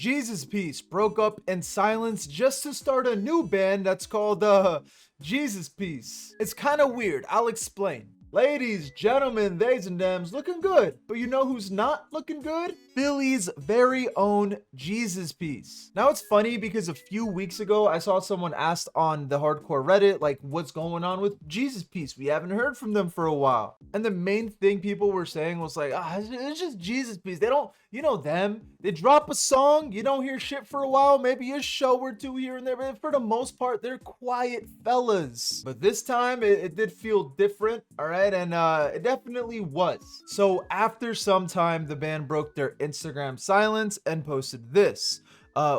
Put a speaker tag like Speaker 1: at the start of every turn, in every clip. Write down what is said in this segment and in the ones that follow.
Speaker 1: Jesus Piece broke up in silence just to start a new band that's called Jesus Piece. It's kind of weird. I'll explain. Ladies, gentlemen, theys and dems, looking good. But you know who's not looking good? Philly's very own Jesus Piece. Now it's funny because a few weeks ago, I saw someone asked on the hardcore Reddit, like, what's going on with Jesus Piece? We haven't heard from them for a while. And the main thing people were saying was like, it's just Jesus Piece. They don't, you know them. They drop a song, you don't hear shit for a while, maybe a show or two here and there, but for the most part, they're quiet fellas. But this time, it did feel different, all right? And it definitely was. So after some time, the band broke their Instagram silence and posted this.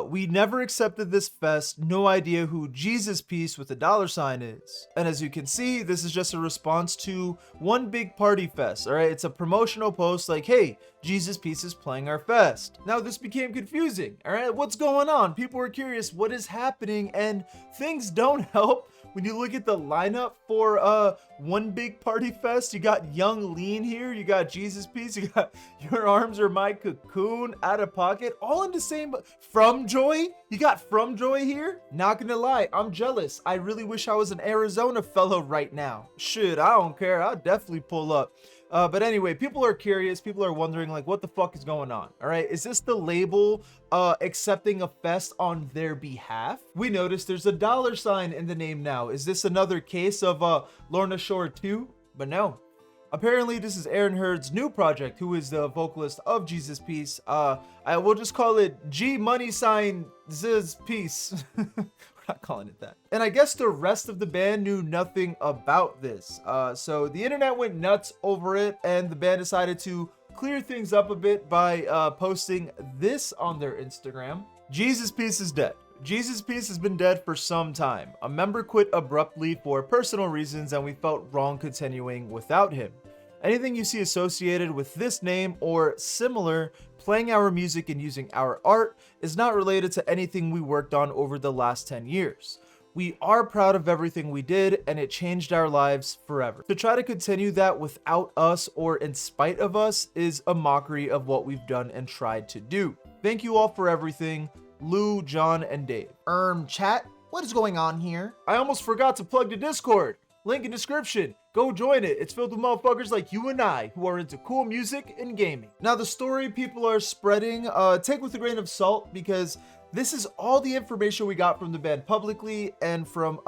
Speaker 1: We never accepted this fest, no idea who Jesus Piece with a $sign is. And as you can see, this is just a response to One Big Party Fest, all right? It's a promotional post like, hey, Jesus Piece is playing our fest. Now this became confusing, all right? What's going on? People were curious, what is happening? And things don't help. When you look at the lineup for One Big Party Fest, you got Young Lean here, you got Jesus Piece, you got Your Arms Are My Cocoon, Out of Pocket, all in the same. From Joy, you got From Joy here. Not gonna lie, I'm jealous. I really wish I was an Arizona fellow right now. Shit, I don't care. I'll definitely pull up. But anyway, people are curious. People are wondering, like, what the fuck is going on? All right, is this the label accepting a fest on their behalf? We noticed there's a $sign in the name now. Is this another case of Lorna Shore 2? But no. Apparently, this is Aaron Hurd's new project, who is the vocalist of Jesus Piece. I will just call it G Money Sign Ziz Piece. Not calling it that. And I guess the rest of the band knew nothing about this. So the internet went nuts over it, and the band decided to clear things up a bit by posting this on their Instagram. Jesus Piece is dead. Jesus Piece has been dead for some time. A member quit abruptly for personal reasons, and we felt wrong continuing without him. Anything you see associated with this name or similar, playing our music and using our art, is not related to anything we worked on over the last 10 years. We are proud of everything we did, and it changed our lives forever. To try to continue that without us or in spite of us is a mockery of what we've done and tried to do. Thank you all for everything. Lou, John, and Dave.
Speaker 2: Chat, what is going on here?
Speaker 1: I almost forgot to plug the Discord. Link in description. Go join it. It's filled with motherfuckers like you and I who are into cool music and gaming. Now, the story people are spreading, take with a grain of salt, because this is all the information we got from the band publicly, and from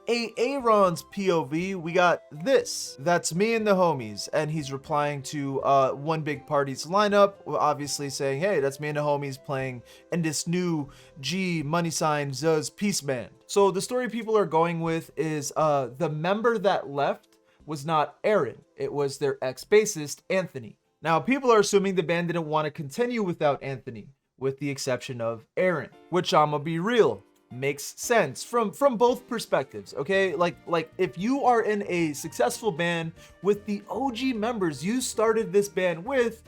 Speaker 1: Aaron's POV, we got this. That's me and the homies, and he's replying to One Big Party's lineup, obviously saying, hey, that's me and the homies playing in this new G Money Sign Zuz Peace Band. So the story people are going with is the member that left was not Aaron. It was their ex-bassist, Anthony. Now, people are assuming the band didn't want to continue without Anthony, with the exception of Aaron, which I'ma be real, makes sense from both perspectives, okay? Like if you are in a successful band with the OG members you started this band with,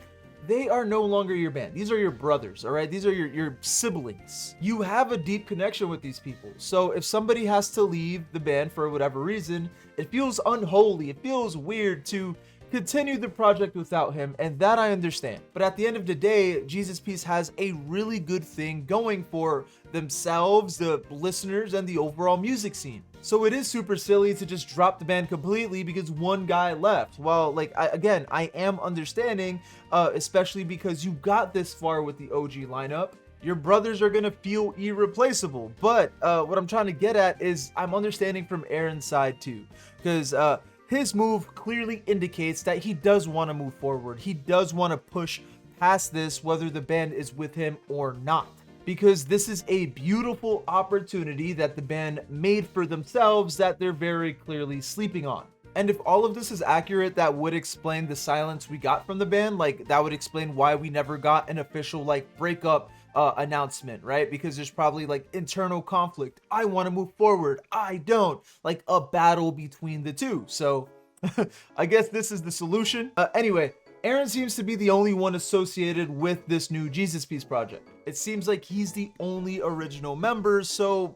Speaker 1: they are no longer your band. These are your brothers, all right? These are your siblings. You have a deep connection with these people. So if somebody has to leave the band for whatever reason, it feels unholy. It feels weird to continue the project without him, and that I understand. But at the end of the day, Jesus Piece has a really good thing going for themselves, the listeners, and the overall music scene. So it is super silly to just drop the band completely because one guy left. Well, like, I am understanding, especially because you got this far with the OG lineup. Your brothers are gonna feel irreplaceable. But what I'm trying to get at is I'm understanding from Aaron's side too, because his move clearly indicates that he does want to move forward. He does want to push past this, whether the band is with him or not. Because this is a beautiful opportunity that the band made for themselves that they're very clearly sleeping on. And if all of this is accurate, that would explain the silence we got from the band. Like, that would explain why we never got an official, like, breakup announcement, right? Because there's probably like internal conflict. I want to move forward, I don't, like a battle between the two. So I guess this is the solution. Anyway, Aaron seems to be the only one associated with this new Jesus Piece project. It seems like he's the only original member, so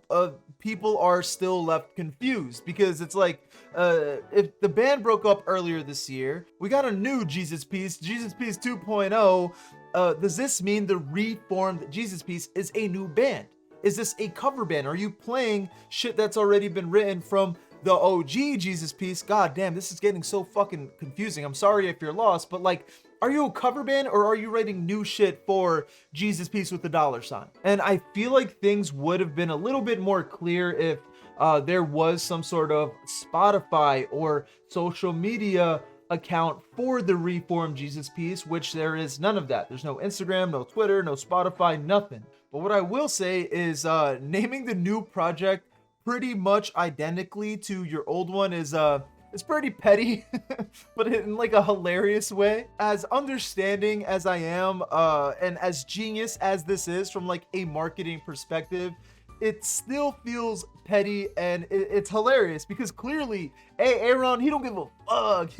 Speaker 1: people are still left confused, because it's like, if the band broke up earlier this year, we got a new Jesus Piece 2.0, does this mean the reformed Jesus Piece is a new band? Is this a cover band? Are you playing shit that's already been written from the OG Jesus Piece? God damn, this is getting so fucking confusing. I'm sorry if you're lost, but like, are you a cover band or are you writing new shit for Jesus Piece with the $? And I feel like things would have been a little bit more clear if there was some sort of Spotify or social media account for the reformed Jesus Piece, which there is none of that. There's no Instagram, no Twitter, no Spotify, nothing. But what I will say is naming the new project pretty much identically to your old one is it's pretty petty, but in like a hilarious way. As understanding as I am, and as genius as this is from like a marketing perspective, it still feels petty and it's hilarious because clearly, hey, Aaron, he don't give a fuck.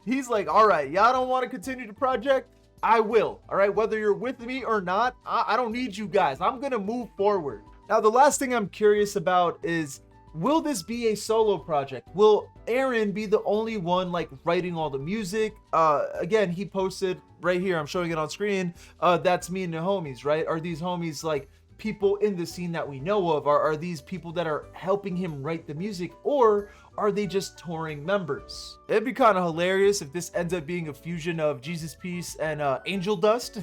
Speaker 1: He's like, all right, y'all don't want to continue the project? I will. All right, whether you're with me or not, I don't need you guys. I'm gonna move forward. Now, the last thing I'm curious about is, will this be a solo project? Will Aaron be the only one like writing all the music? Again, he posted right here, I'm showing it on screen, that's me and the homies, right? Are these homies like people in the scene that we know of? Are these people that are helping him write the music, or are they just touring members? It'd be kind of hilarious if this ends up being a fusion of Jesus Piece and Angel Dust.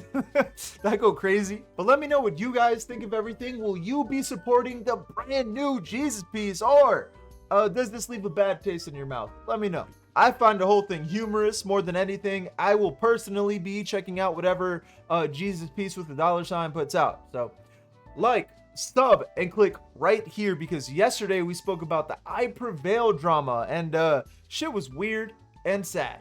Speaker 1: That'd go crazy. But let me know what you guys think of everything. Will you be supporting the brand new Jesus Piece, or does this leave a bad taste in your mouth? Let me know. I find the whole thing humorous more than anything. I will personally be checking out whatever Jesus Piece with the $sign puts out. So like, sub, and click right here, because yesterday we spoke about the I Prevail drama and shit was weird and sad.